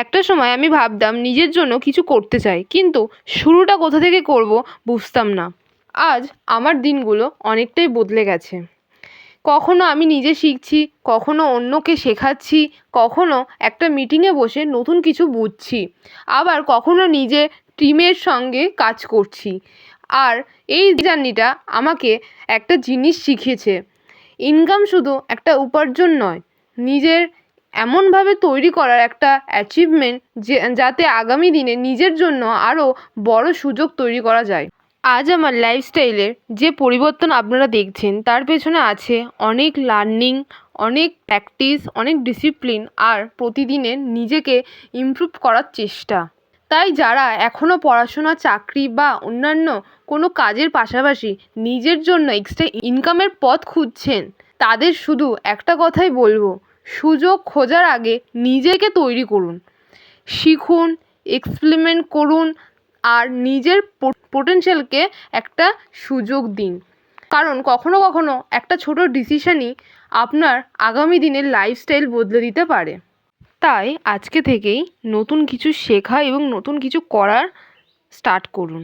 একটা সময় আমি ভাবতাম নিজের জন্য কিছু করতে চাই, কিন্তু শুরুটা কোথা থেকে করব বুঝতাম না। আজ আমার দিনগুলো অনেকটাই বদলে গেছে। কখনো আমি নিজে শিখছি, কখনো অন্যকে শেখাচ্ছি, কখনো একটা মিটিংয়ে বসে নতুন কিছু বুঝছি, আবার কখনো নিজে টিমের সঙ্গে কাজ করছি। আর এই জার্নিটা আমাকে একটা জিনিস শিখিয়েছে, ইনকাম শুধু একটা উপার্জন নয়, নিজের এমনভাবে তৈরি করার একটা অ্যাচিভমেন্ট যাতে আগামী দিনে নিজের জন্য আরও বড় সুযোগ তৈরি করা যায়। আজ আমার লাইফস্টাইলের যে পরিবর্তন আপনারা দেখছেন তার পেছনে আছে অনেক লার্নিং, অনেক প্র্যাকটিস, অনেক ডিসিপ্লিন আর প্রতিদিনের নিজেকে ইমপ্রুভ করার চেষ্টা। তাই যারা এখনও পড়াশোনা, চাকরি বা অন্যান্য কোনো কাজের পাশাপাশি নিজের জন্য এক্সট্রা ইনকামের পথ খুঁজছেন, তাদের শুধু একটা কথাই বলবো, সুযোগ খোঁজার আগে নিজেকে তৈরি করুন, শিখুন, এক্সপেরিমেন্ট করুন আর নিজের পোটেনশিয়ালকে একটা সুযোগ দিন। কারণ কখনো কখনো একটা ছোট ডিসিশনই আপনার আগামী দিনের লাইফস্টাইল বদলে দিতে পারে। তাই আজকে থেকেই নতুন কিছু শেখা এবং নতুন কিছু করার স্টার্ট করুন।